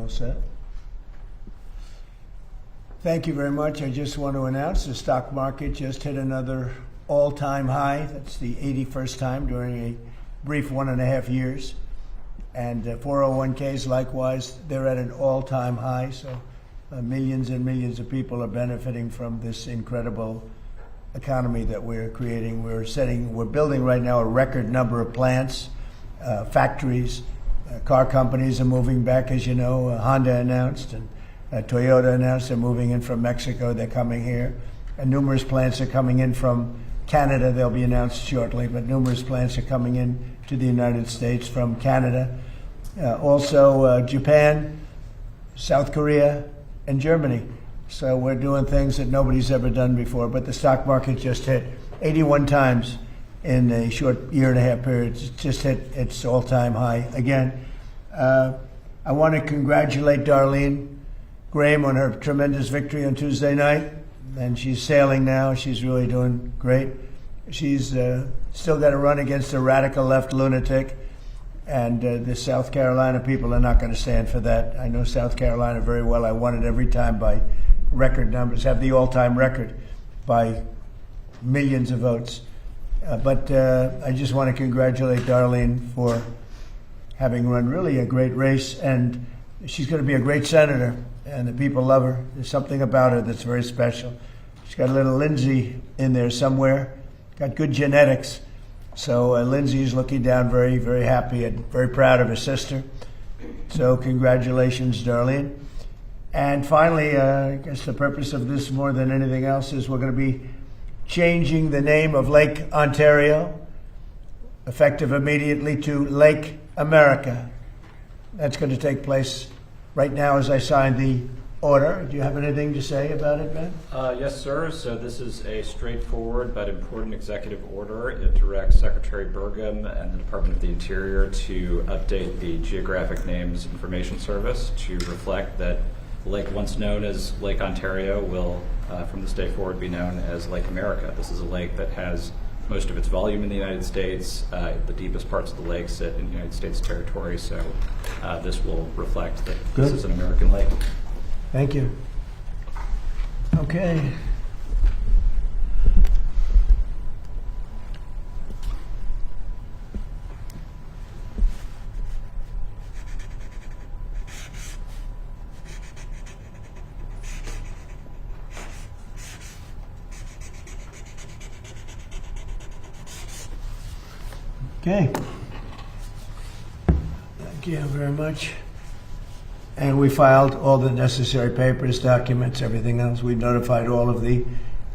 all set? Thank you very much. I just want to announce the stock market just hit another all-time high. That's the 81st time during a brief 1.5 years. And 401ks, likewise, they're at an all-time high. So millions and millions of people are benefiting from this incredible economy that we're creating. We're building right now a record number of plants, factories. Car companies are moving back, as you know. Honda announced, and Toyota announced they're moving in from Mexico. They're coming here. And numerous plants are coming in from Canada. They'll be announced shortly, but numerous plants are coming in to the United States from Canada. Also Japan, South Korea, and Germany. So we're doing things that nobody's ever done before. But the stock market just hit 81 times in a short 1.5 year period. It just hit its all-time high again. I want to congratulate Darlene Graham on her tremendous victory on Tuesday night. And she's sailing now. She's really doing great. She's still got to run against a radical left lunatic. And the South Carolina people are not going to stand for that. I know South Carolina very well. I won it every time by record numbers, have the all-time record by millions of votes. But I just want to congratulate Darlene for having run really a great race. And she's going to be a great senator, and the people love her. There's something about her that's very special. She's got a little Lindsay in there somewhere, got good genetics. So Lindsay's looking down very, very happy and very proud of her sister. So congratulations, Darlene. And finally, I guess the purpose of this more than anything else is we're going to be changing the name of Lake Ontario, effective immediately, to Lake America. That's going to take place right now as I sign the order. Do you have anything to say about it, Ben? Yes, sir. So this is a straightforward but important executive order. It directs Secretary Burgum and the Department of the Interior to update the Geographic Names Information Service to reflect that the lake once known as Lake Ontario will, from this day forward, be known as Lake America. This is a lake that has most of its volume in the United States. The deepest parts of the lake sit in United States territory, so this will reflect that this is an American lake. Thank you. Okay. Okay. Thank you very much. And we filed all the necessary papers, documents, everything else. We notified all of the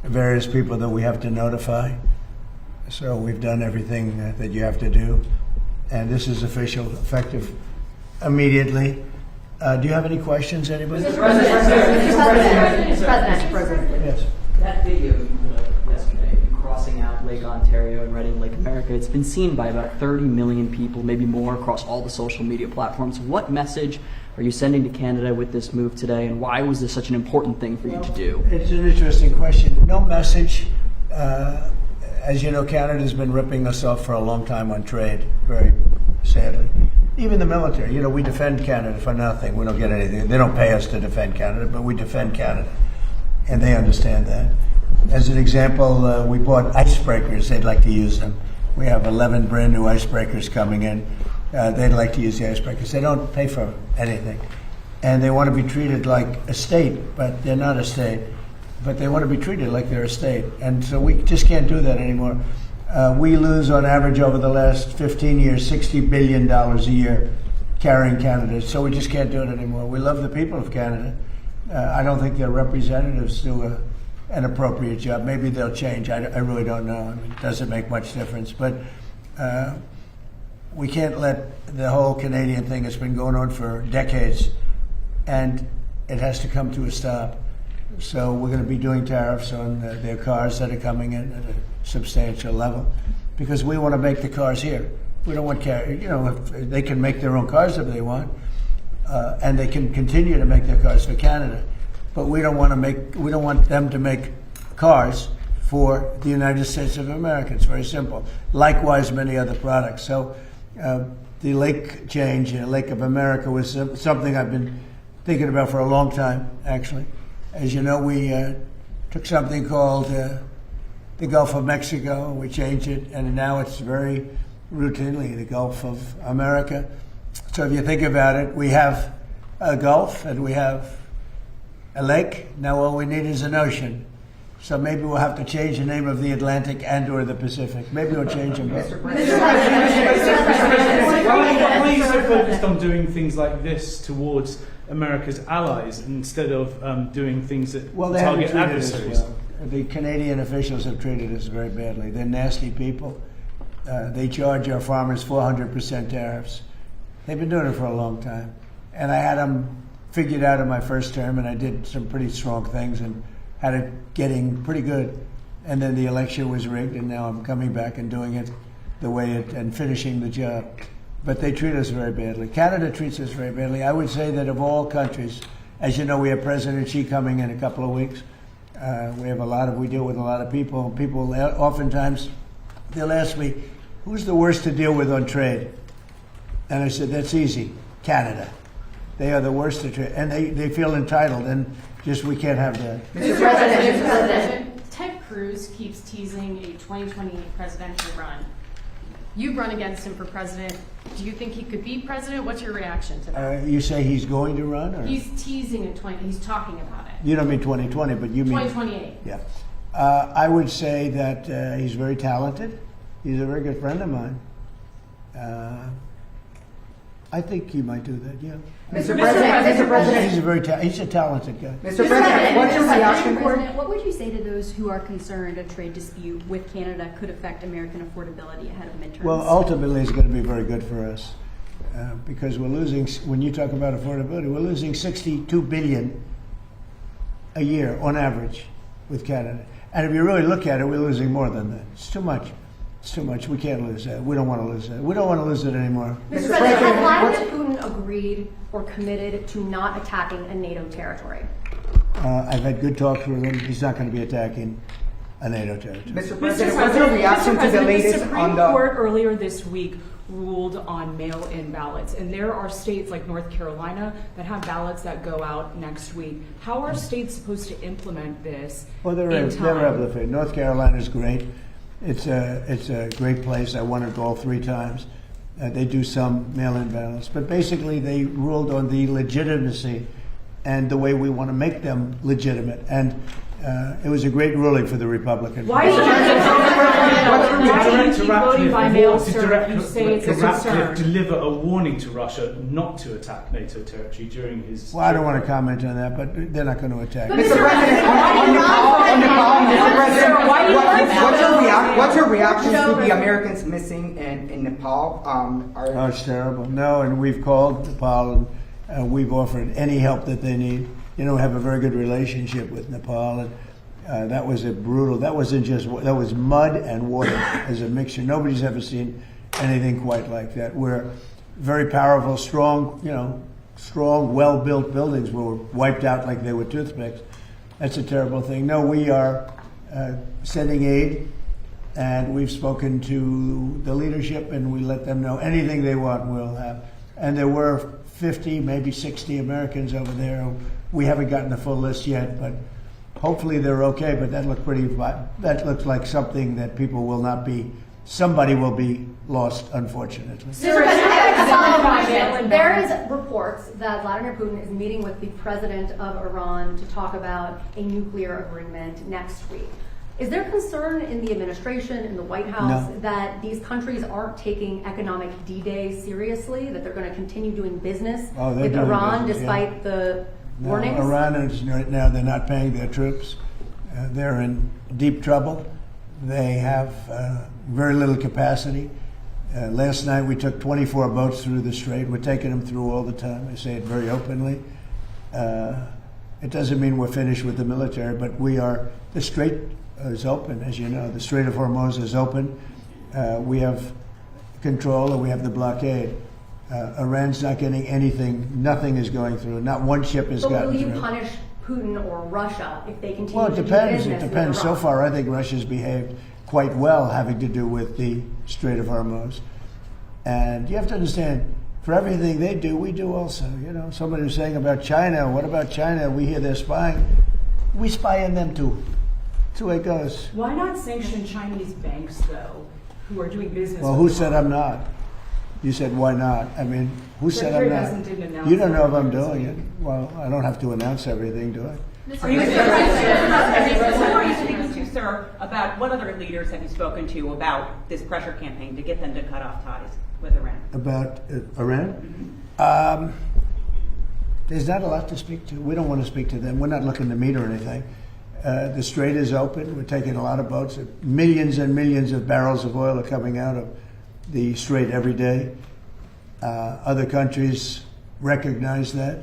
various people that we have to notify. So we've done everything that you have to do. And this is official, effective immediately. Do you have any questions, anybody? Mr. President. Yes. That video you put up yesterday, crossing out Lake Ontario and writing Lake America, it's been seen by about 30 million people, maybe more, across all the social media platforms. What message are you sending to Canada with this move today, and why was this such an important thing for you to do? It's an interesting question. No message. As you know, Canada's been ripping us off for a long time on trade, very sadly. Even the military, we defend Canada for nothing. We don't get anything. They don't pay us to defend Canada, but we defend Canada, and they understand that. As an example, we bought icebreakers. They'd like to use them. We have 11 brand new icebreakers coming in. They'd like to use the icebreakers. They don't pay for anything. And they want to be treated like a state, but they're not a state. But they want to be treated like they're a state. And so we just can't do that anymore. We lose, on average, over the last 15 years, $60 billion a year carrying Canada. So we just can't do it anymore. We love the people of Canada. I don't think their representatives do an appropriate job. Maybe they'll change. I really don't know. I mean, it doesn't make much difference. But we can't let the whole Canadian thing that's been going on for decades, and it has to come to a stop. So we're going to be doing tariffs on their cars that are coming in at a substantial level, because we want to make the cars here. We don't want if they can make their own cars if they want, and they can continue to make their cars for Canada, but we don't want them to make cars for the United States of America. It's very simple. Likewise, many other products. So the lake change, Lake of America, was something I've been thinking about for a long time, actually. As you know, we took something called the Gulf of Mexico. We changed it, and now it's very routinely the Gulf of America. So if you think about it, we have a Gulf and we have a lake. Now all we need is an ocean. So maybe we'll have to change the name of the Atlantic and or the Pacific. Maybe we'll change them both. Why are you so focused on doing things like this towards America's allies instead of doing things that Well, they haven't target treated us adversaries? well. The Canadian officials have treated us very badly. They're nasty people. They charge our farmers 400% tariffs. They've been doing it for a long time. And I had them figured out in my first term, and I did some pretty strong things and had it getting pretty good. And then the election was rigged, and now I'm coming back and doing it the way it, and finishing the job. But they treat us very badly. Canada treats us very badly. I would say that of all countries, as you know, we have President Xi coming in a couple of weeks. We deal with a lot of people. People oftentimes, they'll ask me, who's the worst to deal with on trade? And I said, that's easy, Canada. They are the worst to trade. And they feel entitled, and just we can't have that. Mr. President, Ted Cruz keeps teasing a 2028 presidential run. You run against him for president. Do you think he could be president? What's your reaction to that? You say he's going to run? Or? He's teasing he's talking about it. You don't mean 2020, but you mean... 2028. Yeah. I would say that he's very talented. He's a very good friend of mine. I think he might do that, yeah. Mr. President, He's a talented guy. Mr. President, what's your reaction for? What would you say to those who are concerned a trade dispute with Canada could affect American affordability ahead of midterms? Well, ultimately, it's going to be very good for us because we're losing. When you talk about affordability, we're losing $62 billion a year on average with Canada. And if you really look at it, we're losing more than that. It's too much. It's too much. We can't lose that. We don't want to lose that. We don't want to lose it anymore. Mr. President, has Vladimir Putin agreed or committed to not attacking a NATO territory? I've had good talks with him. He's not going to be attacking a NATO territory. Mr. President, what's your reaction to the latest Supreme on the... Court earlier this week ruled on mail-in ballots, and there are states like North Carolina that have ballots that go out next week. How are states supposed to implement this Well, they're in time? able to. North Carolina is great. It's a great place. I won it all 3 times. They do some mail-in ballots, but basically they ruled on the legitimacy and the way we want to make them legitimate. And it was a great ruling for the Republicans. Why do you keep voting by mail, sir? You say it's a concern. Ratcliffe deliver a warning to Russia not to attack NATO territory during his... Well, I don't want to comment on that, but they're not going to attack. Mr. President, on Nepal, Mr. President, what's your reaction to the Americans missing in Nepal? Oh, it's terrible. No, and we've called Nepal and we've offered any help that they need. You know, we have a very good relationship with Nepal, and that was that was mud and water as a mixture. Nobody's ever seen anything quite like that. We're very powerful, strong, well-built buildings were wiped out like they were toothpicks. That's a terrible thing. No, we are sending aid, and we've spoken to the leadership, and we let them know anything they want we'll have. And there were 50, maybe 60 Americans over there. We haven't gotten the full list yet, but hopefully they're okay. But that looks like something that people will not be. Somebody will be lost, unfortunately. There is reports that Vladimir Putin is meeting with the president of Iran to talk about a nuclear agreement next week. Is there concern in the administration, in the White House, that these countries aren't taking economic D-Day seriously, that they're going to continue doing business with Iran despite the warnings? Iran is right now, they're not paying their troops. They're in deep trouble. They have very little capacity. Last night we took 24 boats through the strait. We're taking them through all the time. I say it very openly. It doesn't mean we're finished with the military, but the strait is open, as you know. The Strait of Hormuz is open. We have control, and we have the blockade. Iran's not getting anything. Nothing is going through. Not one ship has gotten through. But will you punish Putin or Russia if they continue Well, to do it business depends. with So Iran? far, I think Russia's behaved quite well having to do with the Strait of Hormuz. And you have to understand, for everything they do, we do also. You know, somebody was saying about China, what about China? We hear they're spying. We spy on them too. That's the way it goes. Why not sanction Chinese banks, though, who are doing business Well, with who Iran? said I'm not? You said, why not? I mean, who said I'm Secretary not? Bessent didn't announce You don't know if that I'm this doing week. it. Well, I don't have to announce everything, do I? Are you speaking to, sir, about what other leaders have you spoken to about this pressure campaign to get them to cut off ties with Iran? About Iran? There's not a lot to speak to. We don't want to speak to them. We're not looking to meet or anything. The strait is open. We're taking a lot of boats. Millions and millions of barrels of oil are coming out of the strait every day. Other countries recognize that.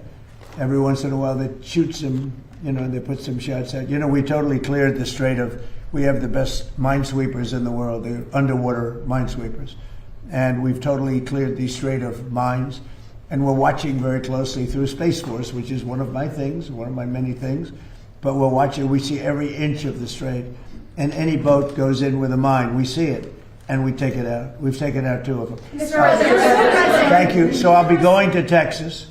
Every once in a while they shoot some, they put some shots out. We totally cleared the strait of, we have the best minesweepers in the world, the underwater minesweepers. And we've totally cleared the strait of mines. And we're watching very closely through Space Force, which is one of my things, one of my many things. But we're watching, we see every inch of the strait. And any boat goes in with a mine, we see it, and we take it out. We've taken out 2 of them. Mr. President. Thank you. So I'll be going to Texas,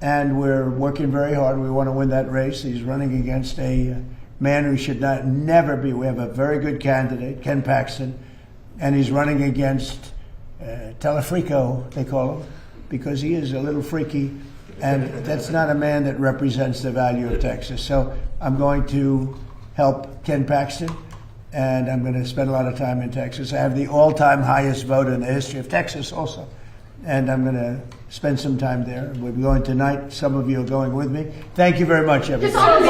and we're working very hard. We want to win that race. He's running against a man who should never be. We have a very good candidate, Ken Paxton, and he's running against Telefrico, they call him, because he is a little freaky, and that's not a man that represents the value of Texas. So I'm going to help Ken Paxton, and I'm going to spend a lot of time in Texas. I have the all-time highest vote in the history of Texas also, and I'm going to spend some time there. We'll be going tonight. Some of you are going with me. Thank you very much, everybody. Just on the